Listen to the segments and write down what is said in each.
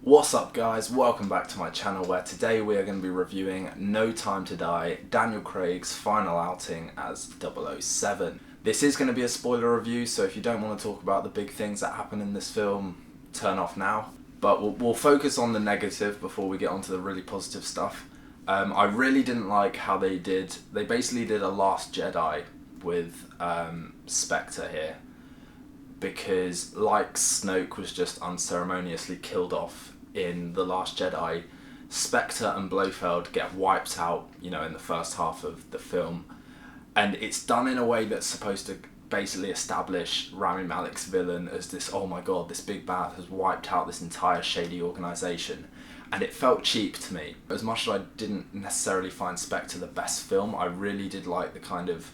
What's up guys, welcome back to my channel where today we are going to be reviewing No Time to Die, Daniel Craig's final outing as 007. This is going to be a spoiler review, so if you don't want to talk about the big things that happen in this film, turn off now. But we'll focus on the negative before we get onto the really positive stuff. I really didn't like how they basically did a Last Jedi with Spectre here. Because like Snoke was just unceremoniously killed off in The Last Jedi, Spectre and Blofeld get wiped out, in the first half of the film. And it's done in a way that's supposed to basically establish Rami Malek's villain as this, oh my god, this big bad has wiped out this entire shady organisation. And it felt cheap to me. As much as I didn't necessarily find Spectre the best film, I really did like the kind of,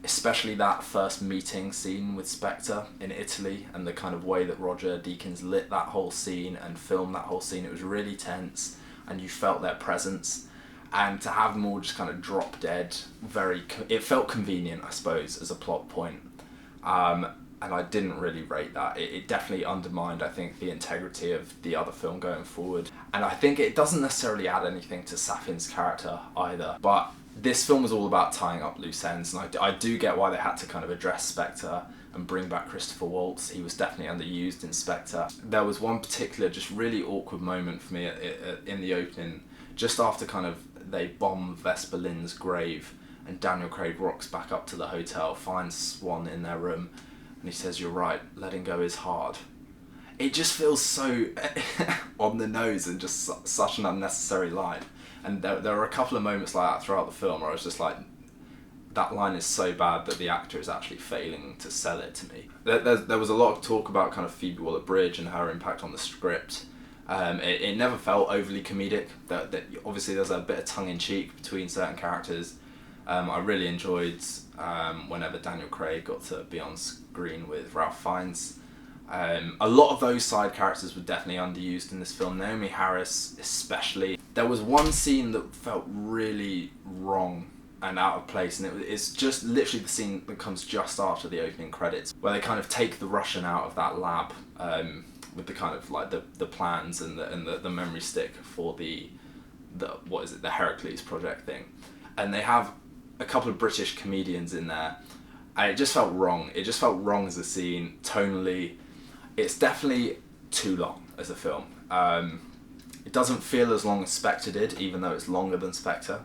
especially that first meeting scene with Spectre in Italy and the kind of way that Roger Deakins lit that whole scene and filmed that whole scene. It was really tense and you felt their presence. And to have them all just kind of drop dead, it felt convenient, I suppose, as a plot point. And I didn't really rate that. It definitely undermined, I think, the integrity of the other film going forward. And I think it doesn't necessarily add anything to Safin's character either. But this film was all about tying up loose ends, and I do get why they had to kind of address Spectre and bring back Christopher Waltz. He was definitely underused in Spectre. There was one particular just really awkward moment for me in the opening, just after kind of they bomb Vesper Lynd's grave and Daniel Craig rocks back up to the hotel, finds Swan in their room, and he says, "You're right, letting go is hard." It just feels so on the nose and just such an unnecessary line. And there are a couple of moments like that throughout the film where I was just like, that line is so bad that the actor is actually failing to sell it to me. There was a lot of talk about kind of Phoebe Waller-Bridge and her impact on the script. It never felt overly comedic. That obviously there's a bit of tongue-in-cheek between certain characters. I really enjoyed whenever Daniel Craig got to be on screen with Ralph Fiennes. A lot of those side characters were definitely underused in this film. Naomi Harris especially. There was one scene that felt really wrong and out of place, and it's just literally the scene that comes just after the opening credits, where they kind of take the Russian out of that lab with the kind of like the plans and the memory stick for the Heracles project thing, and they have a couple of British comedians in there, and it just felt wrong. It just felt wrong as a scene, tonally. It's definitely too long as a film. It doesn't feel as long as Spectre did, even though it's longer than Spectre.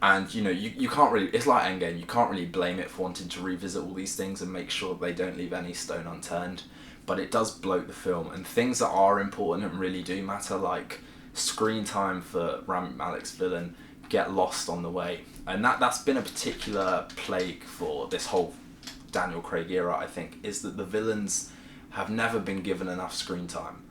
And you can't really, it's like Endgame, you can't really blame it for wanting to revisit all these things and make sure they don't leave any stone unturned. But it does bloat the film, and things that are important and really do matter, like screen time for Rami Malek's villain, get lost on the way. And that's been a particular plague for this whole Daniel Craig era, I think, is that the villains have never been given enough screen time.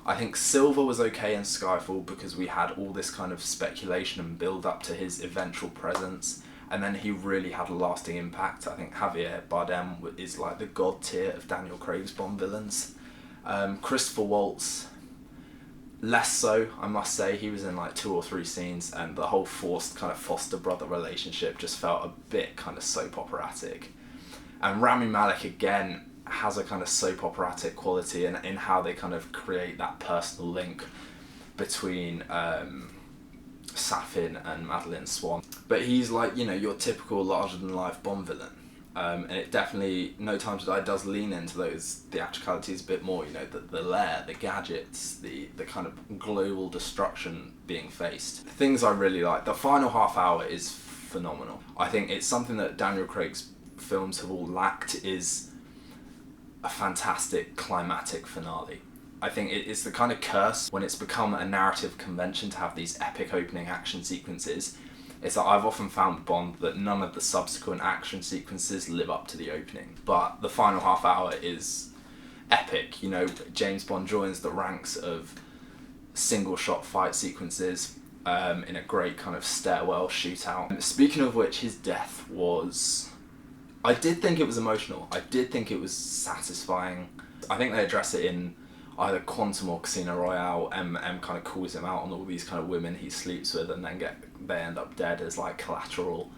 I think Silver was okay in Skyfall because we had all this kind of speculation and build up to his eventual presence, and then he really had a lasting impact. I think Javier Bardem is like the god tier of Daniel Craig's Bond villains. Christopher Waltz, less so, I must say. He was in like 2 or 3 scenes, and the whole forced kind of foster brother relationship just felt a bit kind of soap operatic. And Rami Malek again has a kind of soap operatic quality in how they kind of create that personal link between Safin and Madeleine Swan. But he's like, your typical larger than life Bond villain. And it definitely, No Time to Die does lean into those theatricalities a bit more, the lair, the gadgets, the kind of global destruction being faced. Things I really like. The final half hour is phenomenal. I think it's something that Daniel Craig's films have all lacked, is a fantastic climatic finale. I think it's the kind of curse when it's become a narrative convention to have these epic opening action sequences. It's that I've often found with Bond that none of the subsequent action sequences live up to the opening, but the final half hour is epic. James Bond joins the ranks of single shot fight sequences in a great kind of stairwell shootout. Speaking of which, his death was, I did think it was emotional. I did think it was satisfying. I think they address it in either Quantum or Casino Royale. M kind of calls him out on all these kind of women he sleeps with, and then they end up dead as like collateral.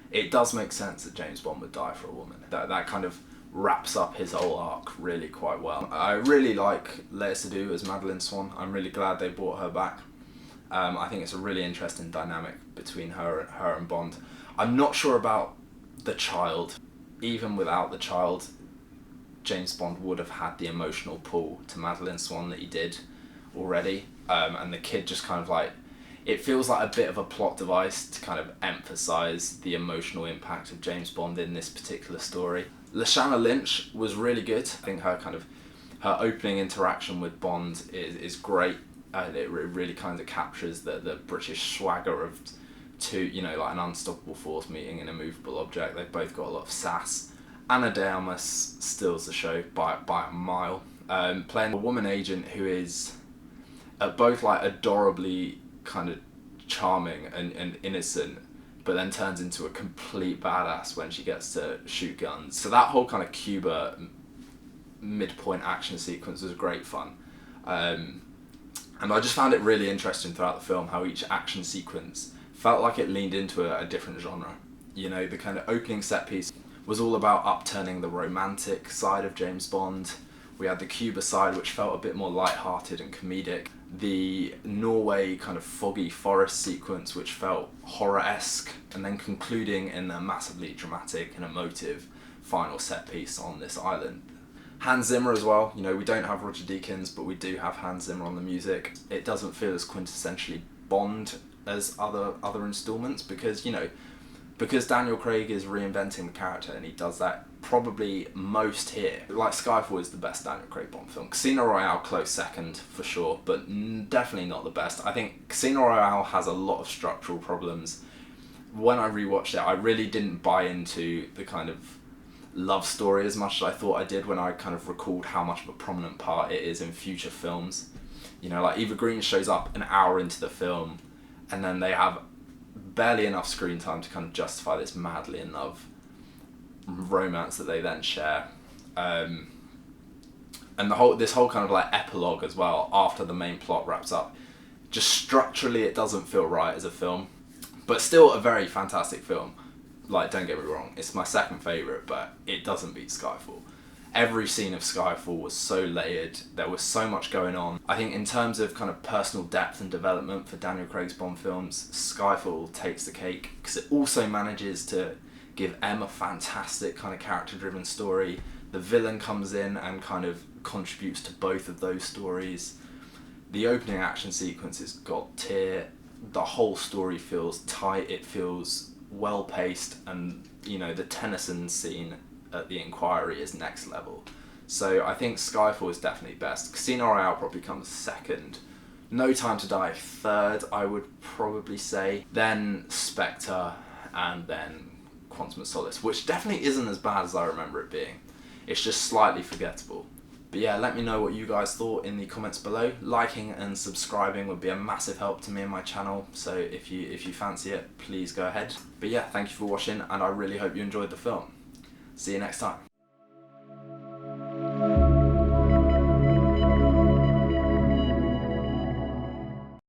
It does make sense that James Bond would die for a woman. That kind of wraps up his whole arc really quite well. I really like Lea Seydoux as Madeleine Swan. I'm really glad they brought her back. I think it's a really interesting dynamic between her and Bond. I'm not sure about the child. Even without the child, James Bond would have had the emotional pull to Madeleine Swan that he did already. And the kid just kind of like, it feels like a bit of a plot device to kind of emphasise the emotional impact of James Bond in this particular story. Lashana Lynch was really good. I think her opening interaction with Bond is great. It really kind of captures the British swagger of two, you know, like an unstoppable force meeting an immovable object. They've both got a lot of sass. Ana de Armas steals the show by a mile, playing a woman agent who is both like adorably kind of charming and innocent, but then turns into a complete badass when she gets to shoot guns. So that whole kind of Cuba midpoint action sequence was great fun. And I just found it really interesting throughout the film how each action sequence felt like it leaned into a different genre. You know, the kind of opening set piece was all about upturning the romantic side of James Bond. We had the Cuba side, which felt a bit more light-hearted and comedic. The Norway kind of foggy forest sequence, which felt horror-esque, and then concluding in the massively dramatic and emotive final set piece on this island. Hans Zimmer as well. You know, we don't have Roger Deakins, but we do have Hans Zimmer on the music. It doesn't feel as quintessentially Bond as other installments because, you know, because Daniel Craig is reinventing the character and he does that probably most here. Like Skyfall is the best Daniel Craig Bond film. Casino Royale close second for sure, but definitely not the best. I think Casino Royale has a lot of structural problems. When I rewatched it, I really didn't buy into the kind of love story as much as I thought I did when I kind of recalled how much of a prominent part it is in future films. You know, like Eva Green shows up an hour into the film and then they have barely enough screen time to kind of justify this madly in love romance that they then share. And this whole kind of like epilogue as well after the main plot wraps up, just structurally it doesn't feel right as a film, but still a very fantastic film. Like, don't get me wrong, it's my second favourite, but it doesn't beat Skyfall. Every scene of Skyfall was so layered, there was so much going on. I think in terms of kind of personal depth and development for Daniel Craig's Bond films, Skyfall takes the cake, because it also manages to give M a fantastic kind of character-driven story. The villain comes in and kind of contributes to both of those stories. The opening action sequence is god tier. The whole story feels tight, it feels well paced, and you know, the Tennyson scene at the Inquiry is next level. So I think Skyfall is definitely best. Casino Royale probably comes second. No Time to Die third, I would probably say. Then Spectre, and then Quantum of Solace, which definitely isn't as bad as I remember it being. It's just slightly forgettable. But yeah, let me know what you guys thought in the comments below. Liking and subscribing would be a massive help to me and my channel, so if you fancy it, please go ahead. But yeah, thank you for watching, and I really hope you enjoyed the film. See you next time.